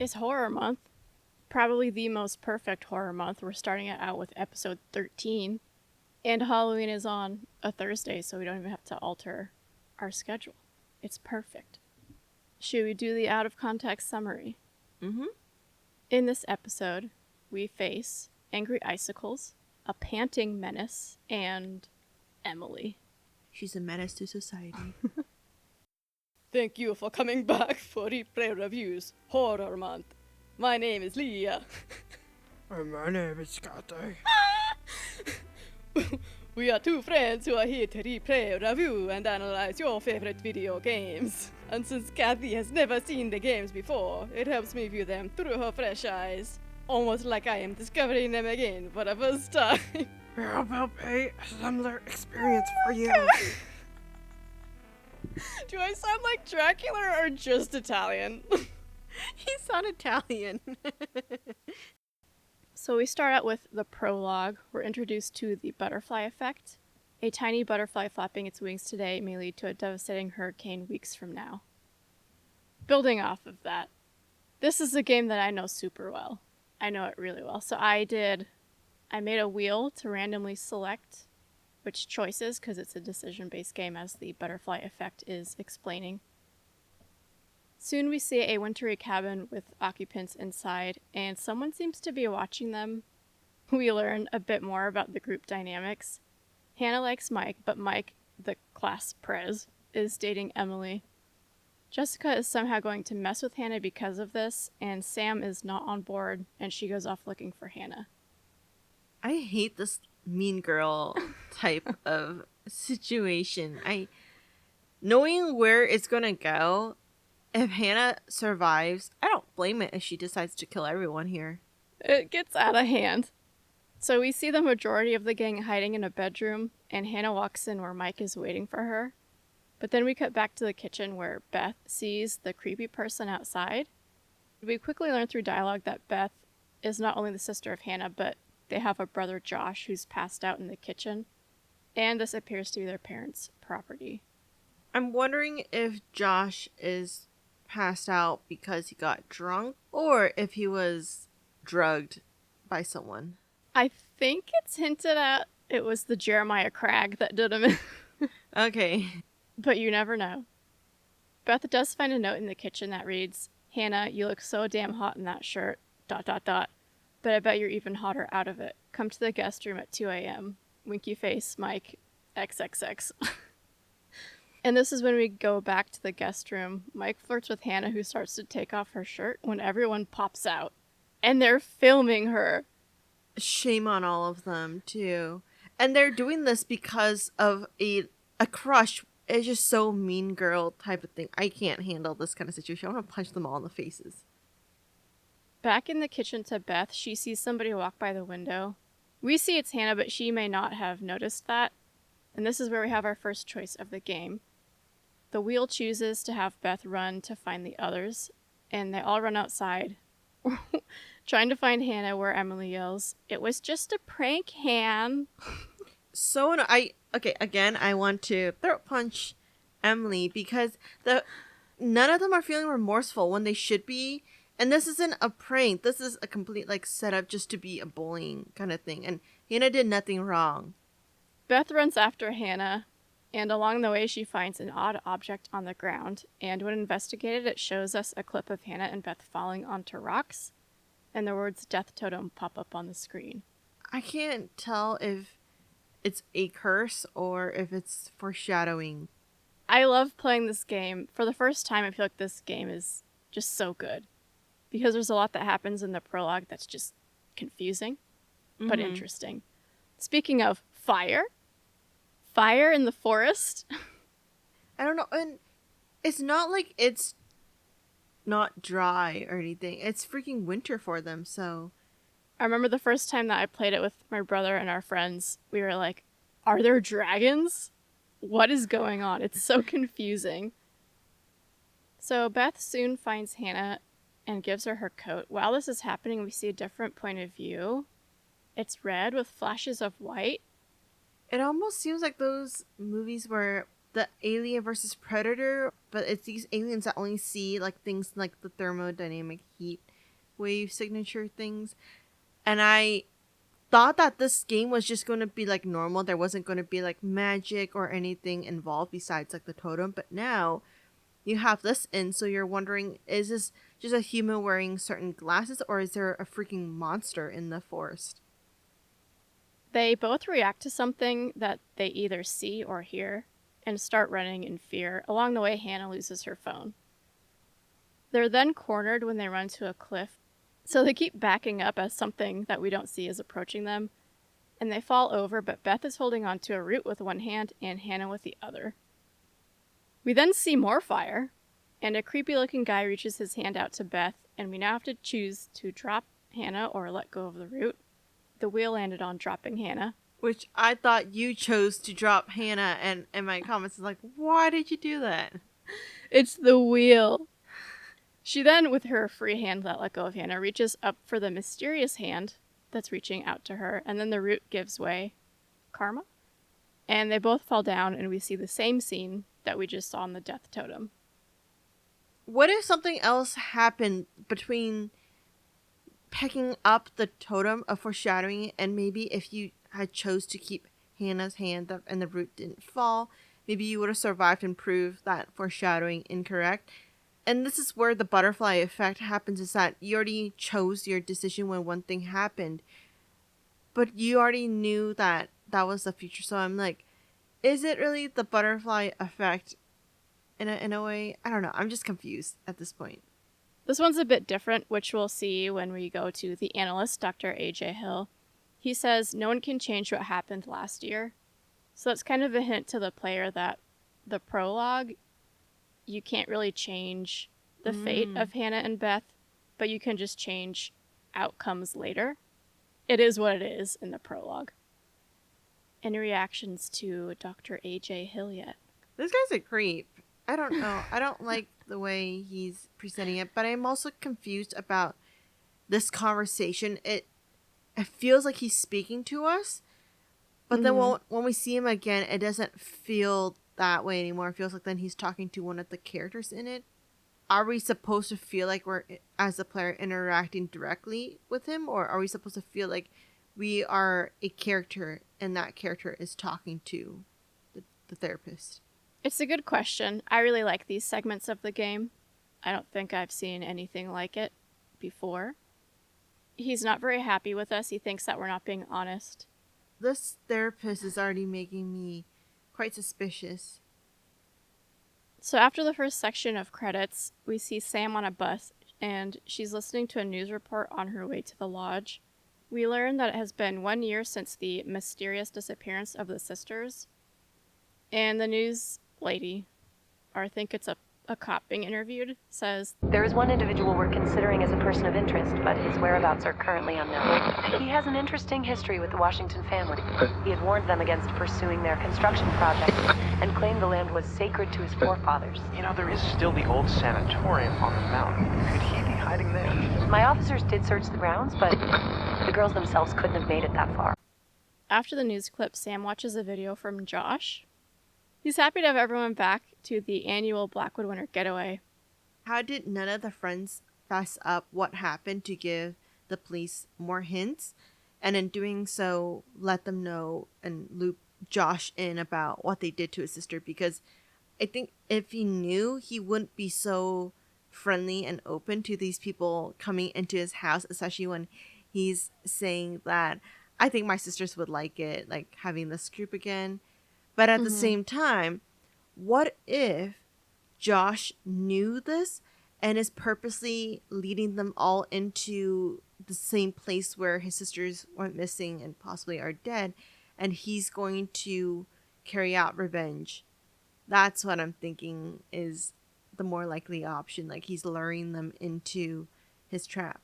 It's horror month. Probably the most perfect horror month. We're starting it out with episode 13. And Halloween is on a Thursday, so we don't even have to alter our schedule. It's perfect. Should we do the out of context summary? Mm-hmm. In this episode, we face angry icicles, a panting menace, and Emily. She's a menace to society. Thank you for coming back for Replay Reviews Horror Month. My name is Leah. And my name is Scotty. We are two friends who are here to replay, review, and analyze your favorite video games. And since Kathy has never seen the games before, it helps me view them through her fresh eyes. Almost like I am discovering them again for the first time. Here will be a similar experience for you. Do I sound like Dracula or just Italian? He's not Italian. So we start out with the prologue. We're introduced to the butterfly effect. A tiny butterfly flapping its wings today may lead to a devastating hurricane weeks from now. Building off of that, this is a game that I know super well. I know it really well. So I made a wheel to randomly select which choices, because it's a decision-based game, as the butterfly effect is explaining. Soon we see a wintry cabin with occupants inside, and someone seems to be watching them. We learn a bit more about the group dynamics. Hannah likes Mike, but Mike, the class prez, is dating Emily. Jessica is somehow going to mess with Hannah because of this, and Sam is not on board, and she goes off looking for Hannah. I hate this mean girl type of situation. Knowing where it's gonna go, if Hannah survives, I don't blame it if she decides to kill everyone here. It gets out of hand. So we see the majority of the gang hiding in a bedroom, and Hannah walks in where Mike is waiting for her. But then we cut back to the kitchen where Beth sees the creepy person outside. We quickly learn through dialogue that Beth is not only the sister of Hannah, but they have a brother, Josh, who's passed out in the kitchen. And this appears to be their parents' property. I'm wondering if Josh is passed out because he got drunk or if he was drugged by someone. I think it's hinted at it was the Jeremiah Cragg that did him in. Okay. But you never know. Beth does find a note in the kitchen that reads, "Hannah, you look so damn hot in that shirt, ... But I bet you're even hotter out of it. Come to the guest room at 2 a.m. Winky face, Mike, XXX." And this is when we go back to the guest room. Mike flirts with Hannah, who starts to take off her shirt when everyone pops out. And they're filming her. Shame on all of them, too. And they're doing this because of a crush. It's just so mean girl type of thing. I can't handle this kind of situation. I want to punch them all in the faces. Back in the kitchen to Beth, she sees somebody walk by the window. We see it's Hannah, but she may not have noticed that. And this is where we have our first choice of the game. The wheel chooses to have Beth run to find the others, and they all run outside, trying to find Hannah, where Emily yells, "It was just a prank, Han." So, again, I want to throat punch Emily because none of them are feeling remorseful when they should be. And this isn't a prank. This is a complete, setup just to be a bullying kind of thing. And Hannah did nothing wrong. Beth runs after Hannah, and along the way she finds an odd object on the ground. And when investigated, it shows us a clip of Hannah and Beth falling onto rocks. And the words "Death Totem" pop up on the screen. I can't tell if it's a curse or if it's foreshadowing. I love playing this game. For the first time, I feel like this game is just so good. Because there's a lot that happens in the prologue that's just confusing, but interesting. Speaking of fire in the forest. I don't know, and it's not like it's not dry or anything. It's freaking winter for them, so. I remember the first time that I played it with my brother and our friends, we were like, are there dragons? What is going on? It's so confusing. So Beth soon finds Hannah and gives her her coat. While this is happening, we see a different point of view. It's red with flashes of white. It almost seems like those movies where the alien versus predator, but it's these aliens that only see things like the thermodynamic heat wave signature things. And I thought that this game was just going to be like normal. There wasn't going to be like magic or anything involved besides like the totem. But now you have this in, so you're wondering, is this just a human wearing certain glasses, or is there a freaking monster in the forest? They both react to something that they either see or hear and start running in fear. Along the way, Hannah loses her phone. They're then cornered when they run to a cliff, so they keep backing up as something that we don't see is approaching them, and they fall over, but Beth is holding onto a root with one hand and Hannah with the other. We then see more fire, and a creepy-looking guy reaches his hand out to Beth, and we now have to choose to drop Hannah or let go of the root. The wheel landed on dropping Hannah. Which I thought you chose to drop Hannah, and in my comments is like, why did you do that? It's the wheel. She then, with her free hand that let go of Hannah, reaches up for the mysterious hand that's reaching out to her, and then the root gives way. Karma? And they both fall down, and we see the same scene that we just saw in the death totem. What if something else happened between picking up the totem of foreshadowing, and maybe if you had chose to keep Hannah's hand up and the root didn't fall, maybe you would have survived and proved that foreshadowing incorrect? And this is where the butterfly effect happens, is that you already chose your decision when one thing happened, but you already knew that that was the future. So I'm like, is it really the butterfly effect in a way? I don't know. I'm just confused at this point. This one's a bit different, which we'll see when we go to the analyst, Dr. A.J. Hill. He says no one can change what happened last year. So that's kind of a hint to the player that the prologue, you can't really change the fate of Hannah and Beth, but you can just change outcomes later. It is what it is in the prologue. Any reactions to Dr. A.J. Hill yet? This guy's a creep. I don't know. I don't like the way he's presenting it, but I'm also confused about this conversation. It feels like he's speaking to us, but then when we see him again, it doesn't feel that way anymore. It feels like then he's talking to one of the characters in it. Are we supposed to feel like we're, as a player, interacting directly with him, or are we supposed to feel like we are a character and that character is talking to the therapist? It's a good question. I really like these segments of the game. I don't think I've seen anything like it before. He's not very happy with us. He thinks that we're not being honest. This therapist is already making me quite suspicious. So after the first section of credits, we see Sam on a bus, and she's listening to a news report on her way to the lodge. We learn that it has been 1 year since the mysterious disappearance of the sisters. And the news lady, or I think it's a cop being interviewed, says, "There is one individual we're considering as a person of interest, but his whereabouts are currently unknown. He has an interesting history with the Washington family. He had warned them against pursuing their construction project and claimed the land was sacred to his forefathers. You know, there is still the old sanatorium on the mountain. Could he be hiding there?" My officers did search the grounds, but the girls themselves couldn't have made it that far. After the news clip, Sam watches a video from Josh. He's happy to have everyone back to the annual Blackwood Winter Getaway. How did none of the friends fess up what happened to give the police more hints, and in doing so let them know and loop Josh in about what they did to his sister? Because I think if he knew, he wouldn't be so friendly and open to these people coming into his house, especially when he's saying that, I think my sisters would like it, like having this group again. But at the same time, what if Josh knew this and is purposely leading them all into the same place where his sisters went missing and possibly are dead, and he's going to carry out revenge? That's what I'm thinking is the more likely option. Like, he's luring them into his trap.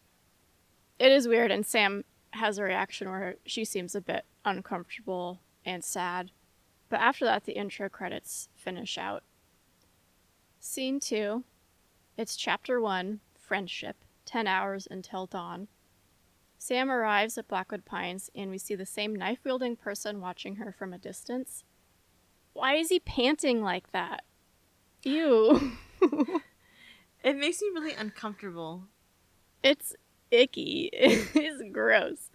It is weird, and Sam has a reaction where she seems a bit uncomfortable and sad. But after that, the intro credits finish out. Scene 2. It's Chapter 1, Friendship, 10 hours until dawn. Sam arrives at Blackwood Pines, and we see the same knife-wielding person watching her from a distance. Why is he panting like that? Ew. It makes me really uncomfortable. It's icky. It's gross.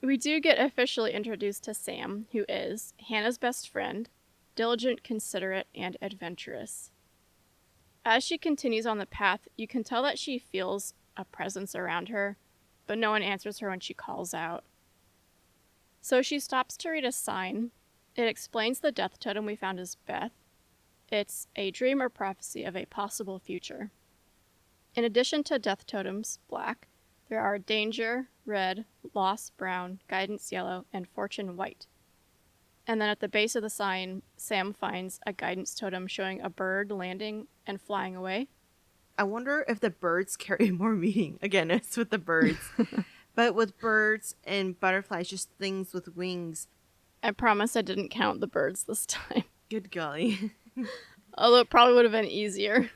We do get officially introduced to Sam, who is Hannah's best friend, diligent, considerate, and adventurous. As she continues on the path, you can tell that she feels a presence around her, but no one answers her when she calls out. So she stops to read a sign. It explains the death totem we found as Beth. It's a dream or prophecy of a possible future. In addition to death totems, black, there are danger, red, loss, brown, guidance, yellow, and fortune, white. And then at the base of the sign, Sam finds a guidance totem showing a bird landing and flying away. I wonder if the birds carry more meaning. Again, it's with the birds. But with birds and butterflies, just things with wings. I promise I didn't count the birds this time. Good golly. Although it probably would have been easier.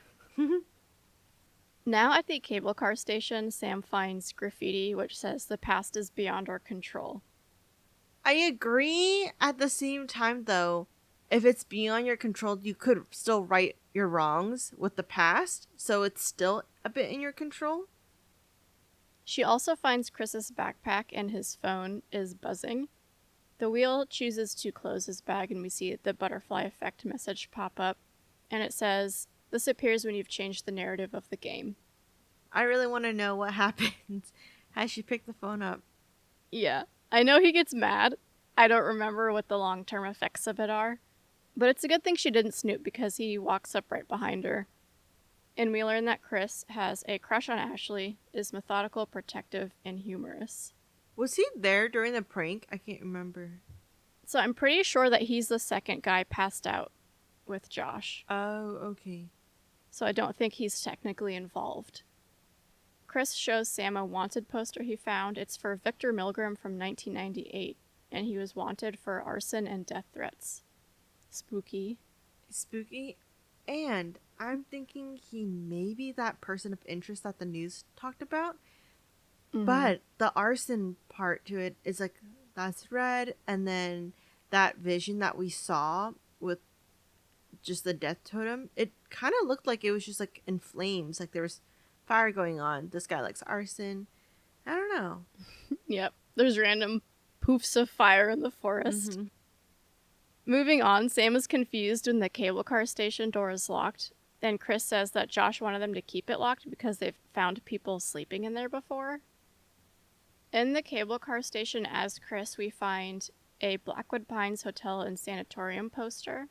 Now at the cable car station, Sam finds graffiti which says the past is beyond our control. I agree. At the same time, though, if it's beyond your control, you could still right your wrongs with the past, so it's still a bit in your control. She also finds Chris's backpack and his phone is buzzing. The wheel chooses to close his bag and we see the butterfly effect message pop up, and it says, "This appears when you've changed the narrative of the game." I really want to know what happens as she picked the phone up. Yeah, I know he gets mad. I don't remember what the long-term effects of it are, but it's a good thing she didn't snoop because he walks up right behind her. And we learn that Chris has a crush on Ashley, is methodical, protective, and humorous. Was he there during the prank? I can't remember. So I'm pretty sure that he's the second guy passed out with Josh. Oh, okay. So I don't think he's technically involved. Chris shows Sam a wanted poster he found. It's for Victor Milgram from 1998, and he was wanted for arson and death threats. Spooky. Spooky. And I'm thinking he may be that person of interest that the news talked about. Mhm. But the arson part to it is like, that's red. And then that vision that we saw with just the death totem, it kind of looked like it was just like in flames. Like there was fire going on. This guy likes arson. I don't know. Yep. There's random poofs of fire in the forest. Mhm. Moving on, Sam is confused when the cable car station door is locked. And Chris says that Josh wanted them to keep it locked because they've found people sleeping in there before. In the cable car station as Chris, we find a Blackwood Pines Hotel and Sanatorium poster.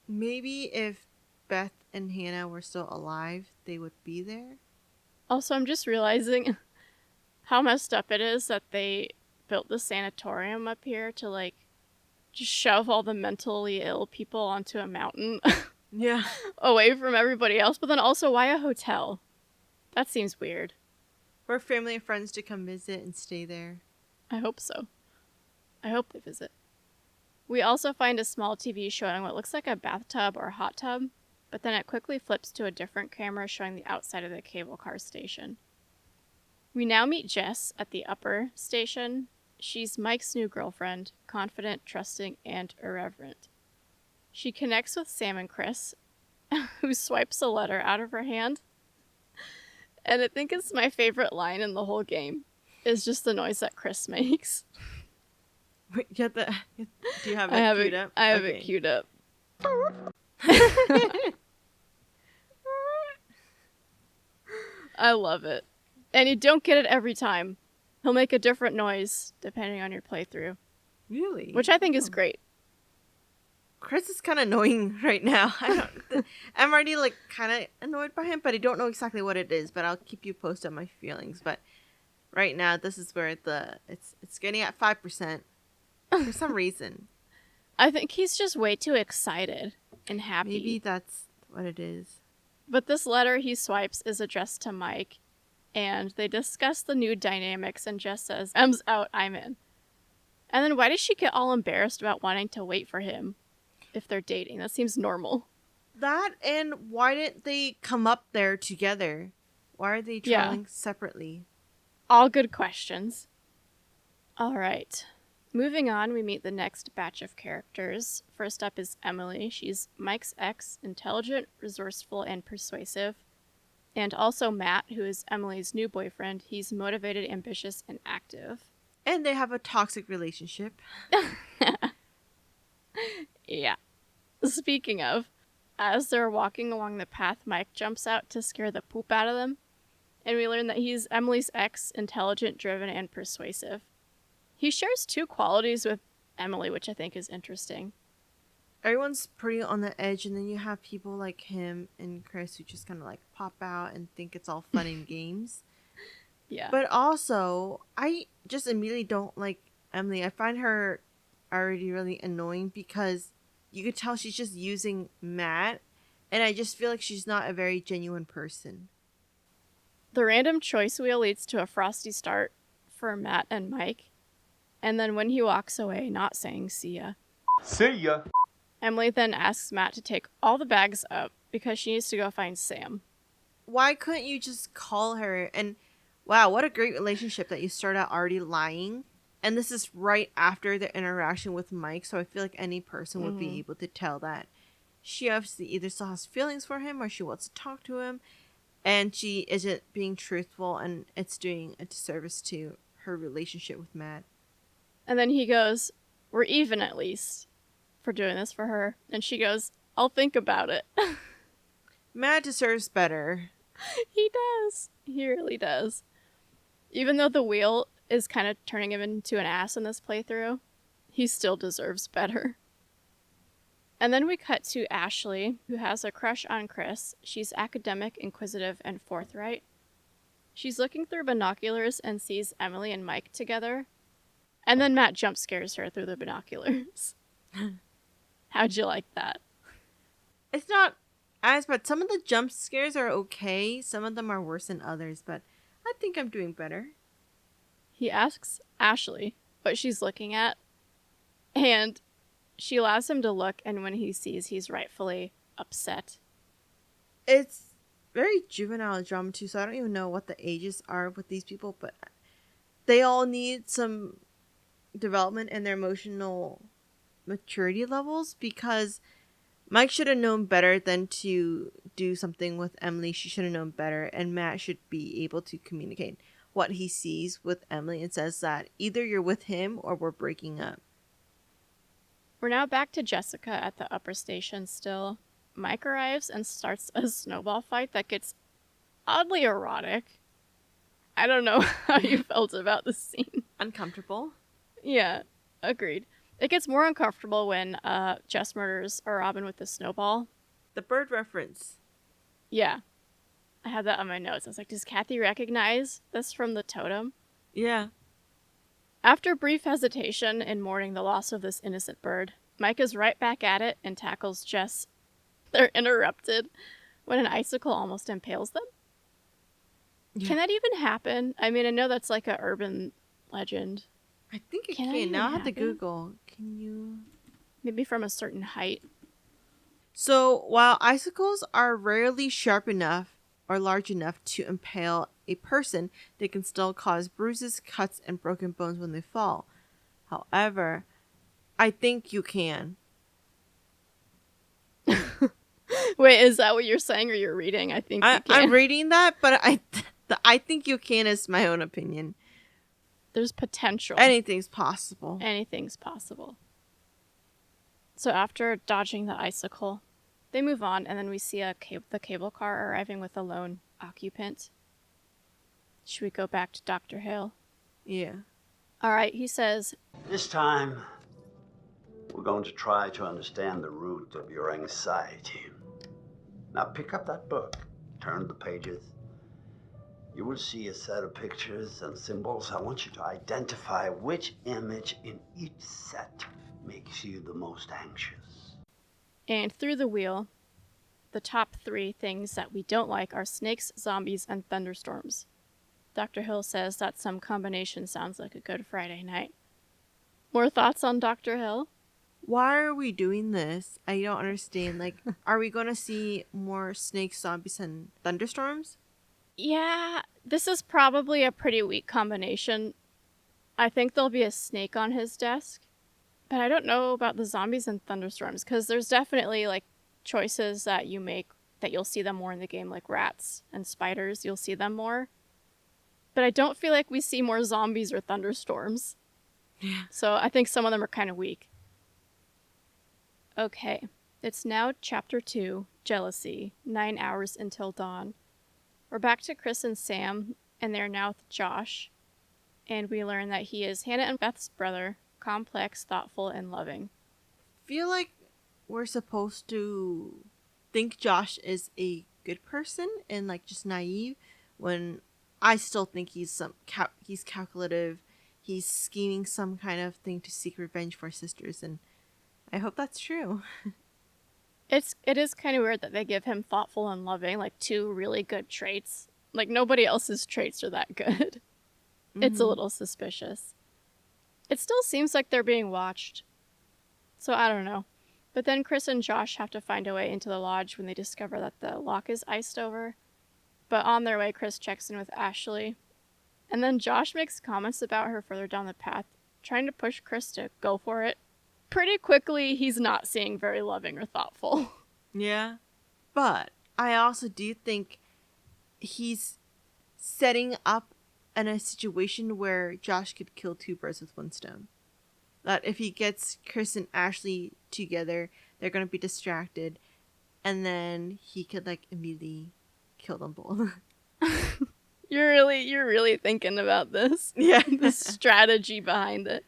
Maybe if Beth and Hannah were still alive, they would be there. Also, I'm just realizing how messed up it is that they built the sanatorium up here to, like, just shove all the mentally ill people onto a mountain Yeah. away from everybody else. But then also, why a hotel? That seems weird. For family and friends to come visit and stay there. I hope so. I hope they visit. We also find a small TV showing what looks like a bathtub or hot tub, but then it quickly flips to a different camera showing the outside of the cable car station. We now meet Jess at the upper station. She's Mike's new girlfriend, confident, trusting, and irreverent. She connects with Sam and Chris, who swipes a letter out of her hand. And I think it's my favorite line in the whole game, is just the noise that Chris makes. Wait, do you have it I have queued it, up? I have Okay. it queued up. I love it. And you don't get it every time. He'll make a different noise depending on your playthrough, Really? which I think is Oh. great. Chris is kind of annoying right now. I'm already like kind of annoyed by him, but I don't know exactly what it is. But I'll keep you posted on my feelings. But right now, this is where it's getting at 5% for some reason. I think he's just way too excited and happy. Maybe that's what it is. But this letter he swipes is addressed to Mike, and they discuss the new dynamics, and Jess says, "M's out, I'm in." And then why does she get all embarrassed about wanting to wait for him if they're dating? That seems normal. That, and why didn't they come up there together? Why are they Yeah. traveling separately? All good questions. All right. Moving on, we meet the next batch of characters. First up is Emily. She's Mike's ex, intelligent, resourceful, and persuasive. And also Matt, who is Emily's new boyfriend. He's motivated, ambitious, and active. And they have a toxic relationship. Yeah. Speaking of, as they're walking along the path, Mike jumps out to scare the poop out of them. And we learn that he's Emily's ex, intelligent, driven, and persuasive. He shares 2 qualities with Emily, which I think is interesting. Everyone's pretty on the edge, and then you have people like him and Chris who just kind of like pop out and think it's all fun and games. Yeah. But also, I just immediately don't like Emily. I find her already really annoying because you could tell she's just using Matt, and I just feel like she's not a very genuine person. The random choice wheel leads to a frosty start for Matt and Mike. And then when he walks away, not saying see ya, See ya. Emily then asks Matt to take all the bags up because she needs to go find Sam. Why couldn't you just call her? And wow, what a great relationship that you start out already lying. And this is right after the interaction with Mike, so I feel like any person would be able to tell that she obviously either still has feelings for him or she wants to talk to him, and she isn't being truthful, and it's doing a disservice to her relationship with Matt. And then he goes, we're even at least, for doing this for her. And she goes, I'll think about it. Matt deserves better. He does. He really does. Even though the wheel is kind of turning him into an ass in this playthrough, he still deserves better. And then we cut to Ashley, who has a crush on Chris. She's academic, inquisitive, and forthright. She's looking through binoculars and sees Emily and Mike together. And then Matt jump scares her through the binoculars. How'd you like that? It's not as bad. Some of the jump scares are okay. Some of them are worse than others, but I think I'm doing better. He asks Ashley what she's looking at, and she allows him to look, and when he sees, he's rightfully upset. It's very juvenile drama too, so I don't even know what the ages are with these people, but they all need some development in their emotional maturity levels, because Mike should have known better than to do something with Emily. She should have known better, and Matt should be able to communicate what he sees with Emily and says that either you're with him or we're breaking up. We're now back to Jessica at the upper station still. Mike arrives and starts a snowball fight that gets oddly erotic. I don't know how you felt about this scene. Uncomfortable. Yeah, agreed. It gets more uncomfortable when Jess murders Robin with the snowball. The bird reference. Yeah. I had that on my notes. I was like, does Kathy recognize this from the totem? Yeah. After brief hesitation in mourning the loss of this innocent bird, Mike is right back at it and tackles Jess. They're interrupted when an icicle almost impales them. Yeah. Can that even happen? I mean, I know that's like an urban legend. I think it Can that can. even Now I have to happen? Google. Can you? Maybe from a certain height. So, while icicles are rarely sharp enough or large enough to impale a person, they can still cause bruises, cuts, and broken bones when they fall. However, I think you can. Wait, is that what you're saying or you're reading? I think you can. I'm reading that, but I think you can is my own opinion. There's potential. Anything's possible. Anything's possible. So after dodging the icicle, they move on, and then we see the cable car arriving with a lone occupant. Should we go back to Dr. Hale? Yeah. All right, he says, This time, we're going to try to understand the root of your anxiety. Now pick up that book, turn the pages. You will see a set of pictures and symbols. I want you to identify which image in each set makes you the most anxious. and through the wheel, the top 3 things that we don't like are snakes, zombies, and thunderstorms. Dr. Hill says that some combination sounds like a good Friday night. More thoughts on Dr. Hill? Why are we doing this? I don't understand. Like, are we going to see more snakes, zombies, and thunderstorms? Yeah, this is probably a pretty weak combination. I think there'll be a snake on his desk, but I don't know about the zombies and thunderstorms, because there's definitely, like, choices that you make that you'll see them more in the game, like rats and spiders. You'll see them more. But I don't feel like we see more zombies or thunderstorms. Yeah. So I think some of them are kind of weak. Okay. It's now Chapter 2, Jealousy, 9 hours until dawn. We're back to Chris and Sam, and they're now with Josh. And we learn that he is Hannah and Beth's brother, complex, thoughtful, and loving. Feel like we're supposed to think Josh is a good person and like just naive, when I still think he's he's calculative. He's scheming some kind of thing to seek revenge for his sisters, and I hope that's true. It is kind of weird that they give him thoughtful and loving, like 2 really good traits. Like nobody else's traits are that good. It's a little suspicious. It still seems like they're being watched. So I don't know. But then Chris and Josh have to find a way into the lodge when they discover that the lock is iced over. But on their way, Chris checks in with Ashley. And then Josh makes comments about her further down the path, trying to push Chris to go for it. Pretty quickly, he's not seeing very loving or thoughtful. Yeah. But I also do think he's setting up in a situation where Josh could kill 2 birds with 1 stone. That if he gets Chris and Ashley together, they're going to be distracted. And then he could like immediately kill them both. You're really thinking about this. Yeah. The strategy behind it.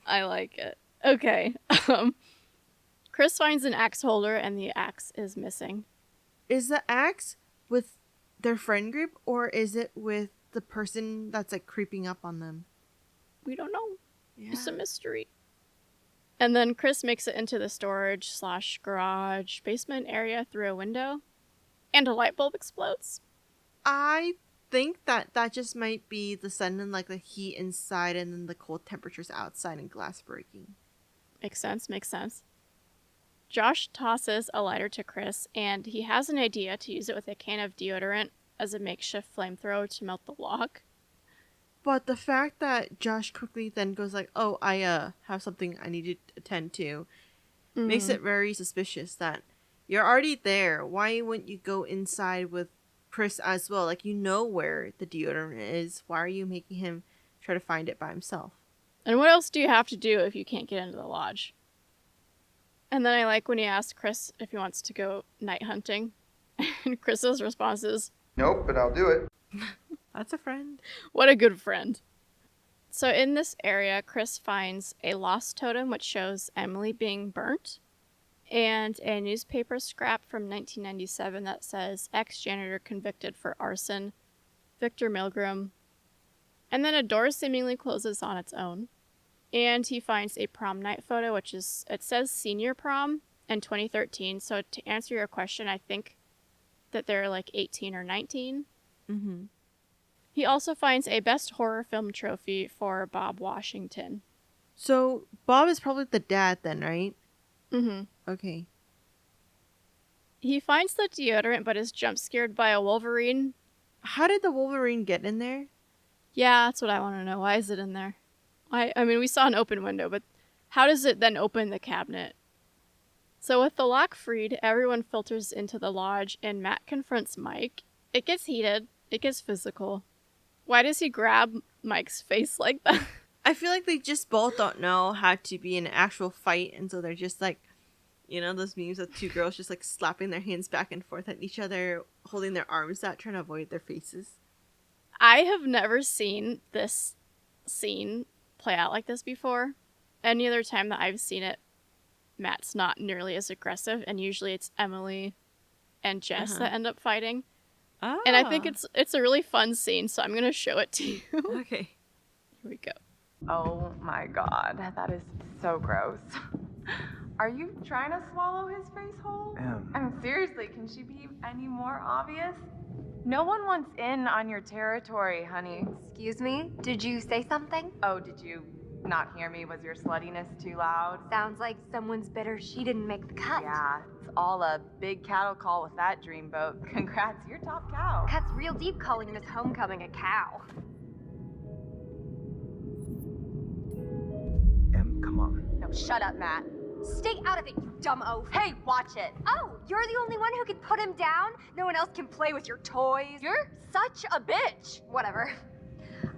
I like it. Okay. Chris finds an axe holder and the axe is missing. Is the axe with their friend group, or is it with the person that's like creeping up on them? We don't know. Yeah. It's a mystery. And then Chris makes it into the storage / garage basement area through a window, and a light bulb explodes. I think that just might be the sudden like the heat inside and then the cold temperatures outside and glass breaking. Makes sense. Josh tosses a lighter to Chris, and he has an idea to use it with a can of deodorant as a makeshift flamethrower to melt the lock. But the fact that Josh quickly then goes like, oh, I have something I need to attend to, makes it very suspicious that you're already there. Why wouldn't you go inside with Chris as well? Like, you know where the deodorant is. Why are you making him try to find it by himself? And what else do you have to do if you can't get into the lodge? And then I like when he asks Chris if he wants to go night hunting. And Chris's response is, Nope, but I'll do it. That's a friend. what a good friend. So in this area, Chris finds a lost totem which shows Emily being burnt, and a newspaper scrap from 1997 that says ex-janitor convicted for arson, Victor Milgram. And then a door seemingly closes on its own. And he finds a prom night photo, it says senior prom in 2013. So to answer your question, I think that they're like 18 or 19. Mm-hmm. He also finds a best horror film trophy for Bob Washington. So Bob is probably the dad then, right? Mm-hmm. Okay. He finds the deodorant but is jump scared by a Wolverine. How did the Wolverine get in there? Yeah, that's what I want to know. Why is it in there? I mean, we saw an open window, but how does it then open the cabinet? So with the lock freed, everyone filters into the lodge, and Matt confronts Mike. It gets heated. It gets physical. Why does he grab Mike's face like that? I feel like they just both don't know how to be in an actual fight, and so they're just like, you know, those memes of 2 girls just like slapping their hands back and forth at each other, holding their arms out, trying to avoid their faces. I have never seen this scene play out like this before. Any other time that I've seen it, Matt's not nearly as aggressive, and usually it's Emily and Jess that end up fighting. Oh. And I think it's a really fun scene, so I'm gonna show it to you. Okay. Here we go. Oh my god, that is so gross. Are you trying to swallow his face whole? I mean, seriously, can she be any more obvious? No one wants in on your territory, honey. Excuse me? Did you say something? Oh, did you not hear me? Was your sluttiness too loud? Sounds like someone's bitter she didn't make the cut. Yeah, it's all a big cattle call with that dreamboat. Congrats, you're top cow. Cut's real deep calling Miss Homecoming a cow. Come on. No, shut up, Matt. Stay out of it, you dumb oaf. Hey, watch it. Oh, you're the only one who can put him down? No one else can play with your toys? You're such a bitch. Whatever.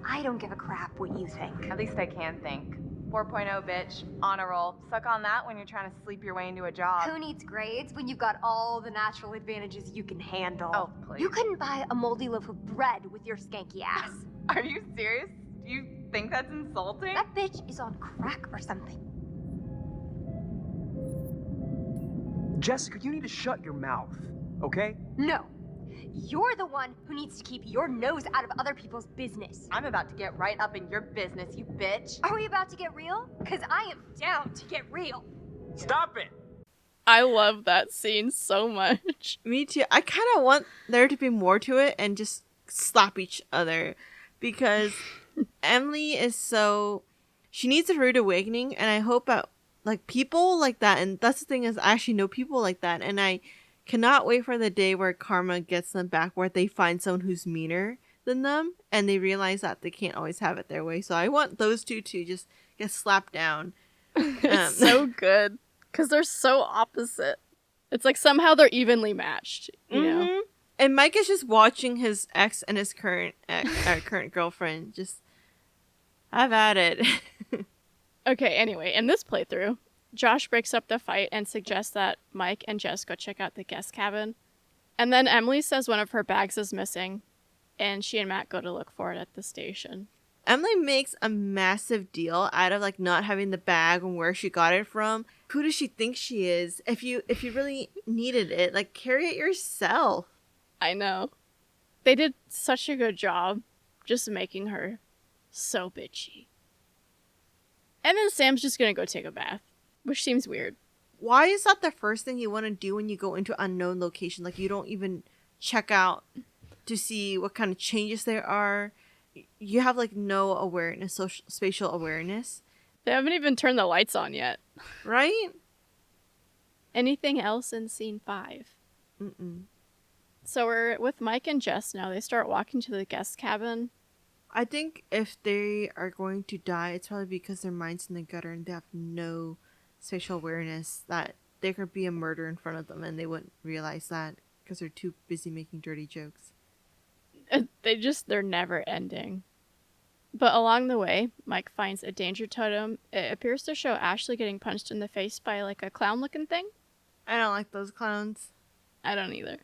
I don't give a crap what you think. At least I can think. 4.0, bitch. On a roll. Suck on that when you're trying to sleep your way into a job. Who needs grades when you've got all the natural advantages you can handle? Oh, please. You couldn't buy a moldy loaf of bread with your skanky ass. Are you serious? Do you think that's insulting? That bitch is on crack or something. Jessica, you need to shut your mouth, okay? No. You're the one who needs to keep your nose out of other people's business. I'm about to get right up in your business, you bitch. Are we about to get real? Because I am down to get real. Stop it! I love that scene so much. Me too. I kind of want there to be more to it and just slap each other because Emily is so... She needs a rude awakening, and I hope that like people like that, and that's the thing is I actually know people like that, and I cannot wait for the day where karma gets them back, where they find someone who's meaner than them and they realize that they can't always have it their way. So I want those two to just get slapped down. It's so good because they're so opposite. It's like somehow they're evenly matched, you know? And Mike is just watching his ex and his current girlfriend just have at it. Okay, anyway, in this playthrough, Josh breaks up the fight and suggests that Mike and Jess go check out the guest cabin. And then Emily says one of her bags is missing, and she and Matt go to look for it at the station. Emily makes a massive deal out of like not having the bag and where she got it from. Who does she think she is? If you really needed it, like carry it yourself. I know. They did such a good job just making her so bitchy. And then Sam's just gonna go take a bath, which seems weird. Why is that the first thing you want to do when you go into unknown location? Like you don't even check out to see what kind of changes there are. You have like no awareness, spatial awareness. They haven't even turned the lights on yet. Right? Anything else in scene 5? So we're with Mike and Jess now. They start walking to the guest cabin. I think if they are going to die, it's probably because their mind's in the gutter and they have no spatial awareness that there could be a murder in front of them and they wouldn't realize that because they're too busy making dirty jokes. They're never ending. But along the way, Mike finds a danger totem. It appears to show Ashley getting punched in the face by like a clown-looking thing. I don't like those clowns. I don't either.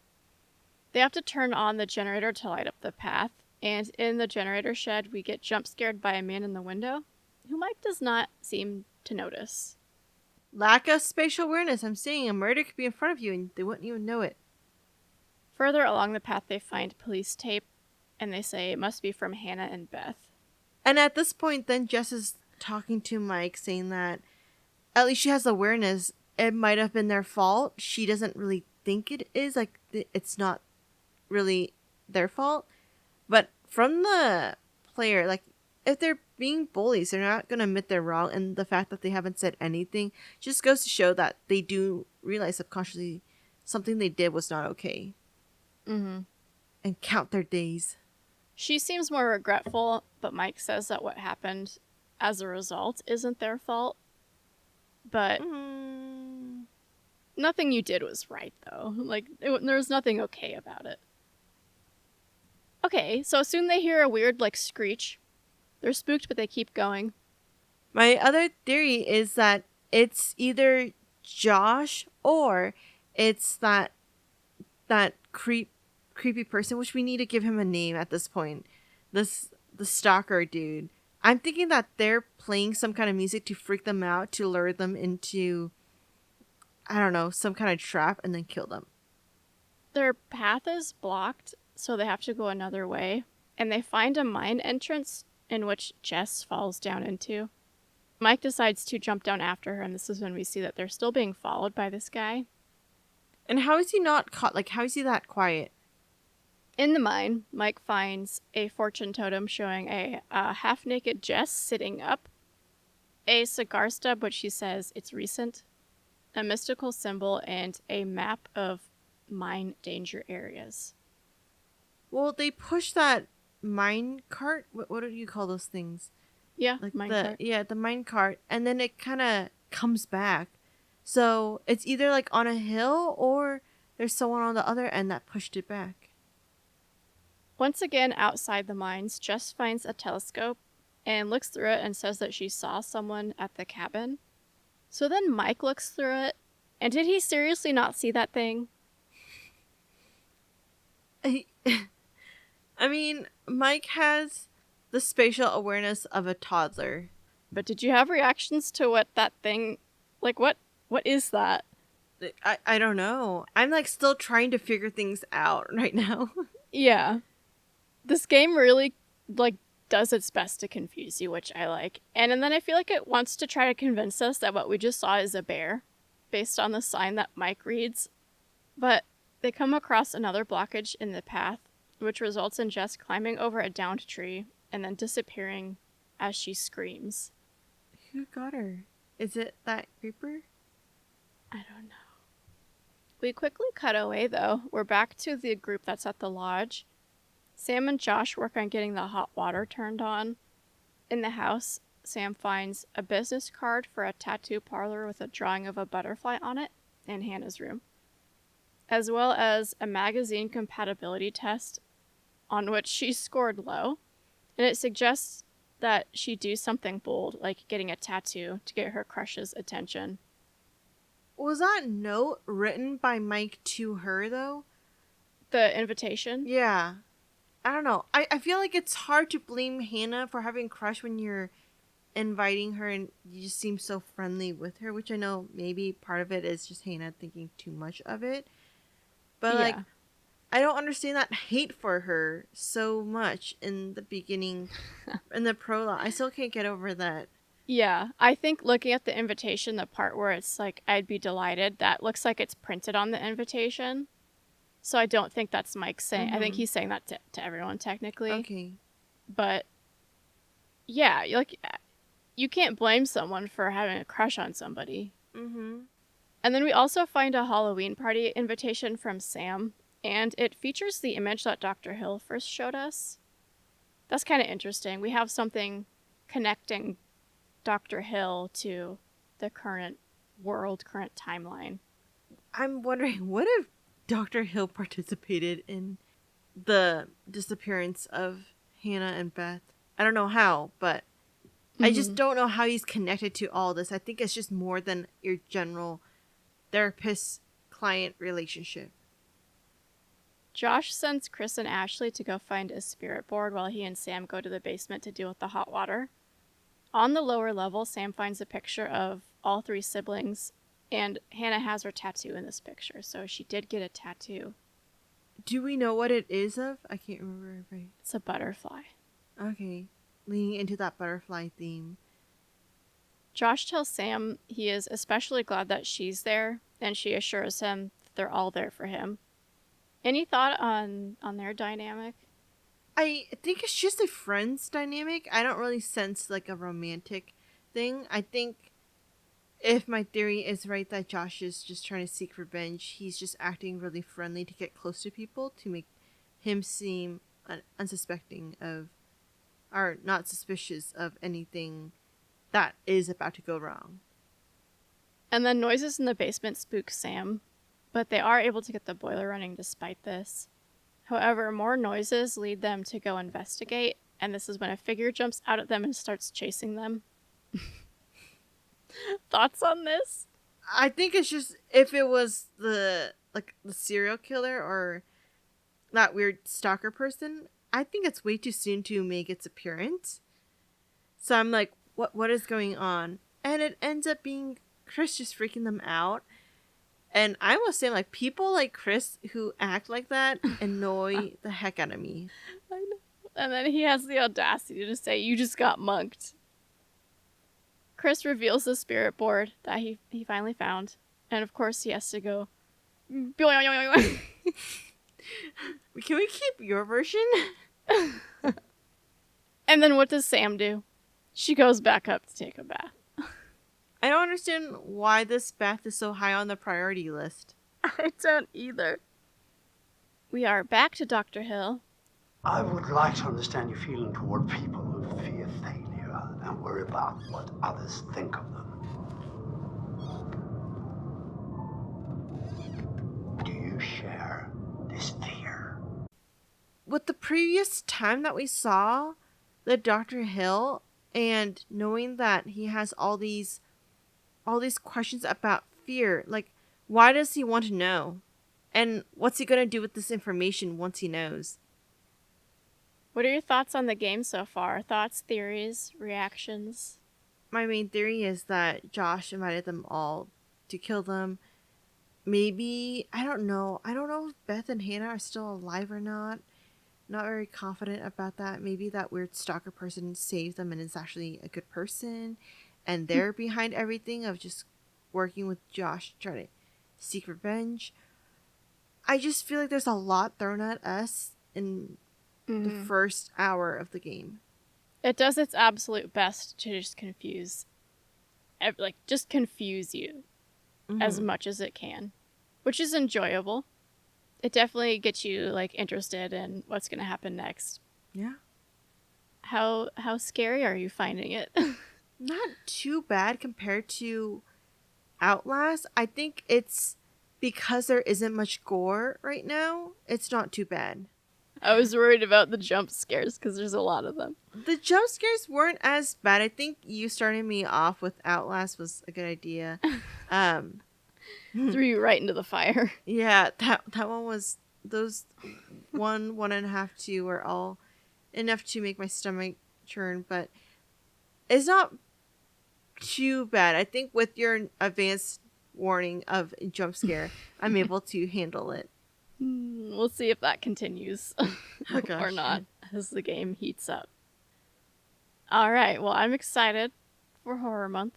They have to turn on the generator to light up the path. And in the generator shed, we get jump scared by a man in the window, who Mike does not seem to notice. Lack of spatial awareness. I'm saying a murder could be in front of you and they wouldn't even know it. Further along the path, they find police tape, and they say it must be from Hannah and Beth. And at this point, then Jess is talking to Mike, saying that at least she has awareness. It might have been their fault. She doesn't really think it is. Like, it's not really their fault. But from the player, like, if they're being bullies, they're not going to admit they're wrong. And the fact that they haven't said anything just goes to show that they do realize subconsciously something they did was not okay. Mm-hmm. And count their days. She seems more regretful, but Mike says that what happened as a result isn't their fault. But nothing you did was right, though. Like, there's nothing okay about it. Okay, so soon they hear a weird, like, screech. They're spooked, but they keep going. My other theory is that it's either Josh or it's that creepy person, which we need to give him a name at this point. The stalker dude. I'm thinking that they're playing some kind of music to freak them out, to lure them into, I don't know, some kind of trap and then kill them. Their path is blocked, so they have to go another way. And they find a mine entrance in which Jess falls down into. Mike decides to jump down after her, and this is when we see that they're still being followed by this guy. And how is he not caught? Like, how is he that quiet? In the mine, Mike finds a fortune totem showing a half-naked Jess sitting up, a cigar stub which he says it's recent, a mystical symbol, and a map of mine danger areas. Well, they push that mine cart. What do you call those things? Yeah, like mine cart. Yeah, the mine cart, and then it kind of comes back. So it's either like on a hill or there's someone on the other end that pushed it back. Once again, outside the mines, Jess finds a telescope and looks through it and says that she saw someone at the cabin. So then Mike looks through it, and did he seriously not see that thing? I mean, Mike has the spatial awareness of a toddler. But did you have reactions to what that thing, like what is that? I don't know. I'm like still trying to figure things out right now. Yeah. This game really like does its best to confuse you, which I like. And then I feel like it wants to try to convince us that what we just saw is a bear, based on the sign that Mike reads. But they come across another blockage in the path, which results in Jess climbing over a downed tree and then disappearing as she screams. Who got her? Is it that creeper? I don't know. We quickly cut away, though. We're back to the group that's at the lodge. Sam and Josh work on getting the hot water turned on. In the house, Sam finds a business card for a tattoo parlor with a drawing of a butterfly on it in Hannah's room, as well as a magazine compatibility test on which she scored low, and it suggests that she do something bold, like getting a tattoo to get her crush's attention. Was that note written by Mike to her, though? The invitation? Yeah. I don't know. I feel like it's hard to blame Hannah for having a crush when you're inviting her and you just seem so friendly with her, which I know maybe part of it is just Hannah thinking too much of it. But, Yeah. like, I don't understand that hate for her so much in the beginning, in the prologue. I still can't get over that. Yeah, I think looking at the invitation, the part where it's like, I'd be delighted, that looks like it's printed on the invitation. So I don't think that's Mike saying. I think he's saying that to everyone, technically. Okay. But, yeah, like, you can't blame someone for having a crush on somebody. Mm-hmm. And then we also find a Halloween party invitation from Sam, and it features the image that Dr. Hill first showed us. That's kind of interesting. We have something connecting Dr. Hill to the current world, current timeline. I'm wondering, what if Dr. Hill participated in the disappearance of Hannah and Beth? I don't know how, but I just don't know how he's connected to all this. I think it's just more than your general therapist-client relationship. Josh sends Chris and Ashley to go find a spirit board while he and Sam go to the basement to deal with the hot water. On the lower level, Sam finds a picture of all three siblings, and Hannah has her tattoo in this picture, so she did get a tattoo. Do we know what it is of? I can't remember. Right. It's a butterfly. Okay. Leaning into that butterfly theme. Josh tells Sam he is especially glad that she's there, and she assures him that they're all there for him. Any thought on their dynamic? I think it's just a friends dynamic. I don't really sense like a romantic thing. I think if my theory is right that Josh is just trying to seek revenge, he's just acting really friendly to get close to people to make him seem unsuspecting of, or not suspicious of anything that is about to go wrong. And then noises in the basement spook Sam, but they are able to get the boiler running despite this. However, more noises lead them to go investigate, and this is when a figure jumps out at them and starts chasing them. Thoughts on this? I think it's just, if it was the serial killer or that weird stalker person, I think it's way too soon to make its appearance. So I'm like, what is going on? And it ends up being Chris just freaking them out. And I will say, like, people like Chris who act like that annoy the heck out of me. I know. And then he has the audacity to say, "You just got munked." Chris reveals the spirit board that he finally found. And of course he has to go, Can we keep your version? And then what does Sam do? She goes back up to take a bath. I don't understand why this bath is so high on the priority list. I don't either. We are back to Dr. Hill. I would like to understand your feeling toward people who fear failure and worry about what others think of them. you share this fear. With the previous time that we saw the Dr. Hill, and knowing that he has all these questions about fear, like, why does he want to know? And what's he going to do with this information once he knows? What are your thoughts on the game so far? Thoughts, theories, reactions? My main theory is that Josh invited them all to kill them. Maybe, I don't know if Beth and Hannah are still alive or not. Not very confident about that. Maybe that weird stalker person saved them and is actually a good person, and they're behind everything of just working with Josh trying to seek revenge. I just feel like there's a lot thrown at us in the first hour of the game. It does its absolute best to just confuse you as much as it can, which is enjoyable. It definitely gets you interested in what's going to happen next. Yeah. How scary are you finding it? Not too bad compared to Outlast. I think it's because there isn't much gore right now. It's not too bad. I was worried about the jump scares because there's a lot of them. The jump scares weren't as bad. I think you starting me off with Outlast was a good idea. Threw you right into the fire. Yeah, that one was, those 1.5, 2 were all enough to make my stomach churn, but it's not too bad. I think with your advanced warning of jump scare, I'm able to handle it. We'll see if that continues Oh, gosh. or not as the game heats up. All right, well, I'm excited for Horror Month.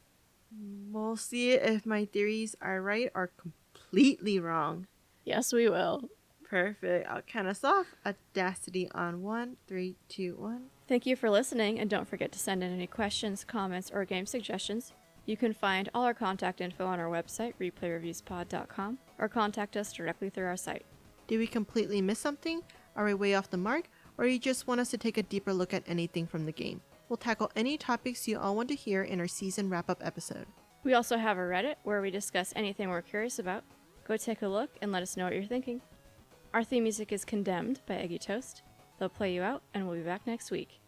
We'll see if my theories are right or completely wrong. Yes, we will. Perfect. I'll count us off. Audacity on 1, 3, 2, 1. Thank you for listening, and don't forget to send in any questions, comments, or game suggestions. You can find all our contact info on our website, replayreviewspod.com, or contact us directly through our site. Did we completely miss something? Are we way off the mark? Or you just want us to take a deeper look at anything from the game? We'll tackle any topics you all want to hear in our season wrap-up episode. We also have a Reddit where we discuss anything we're curious about. Go take a look and let us know what you're thinking. Our theme music is Condemned by Eggy Toast. They'll play you out, and we'll be back next week.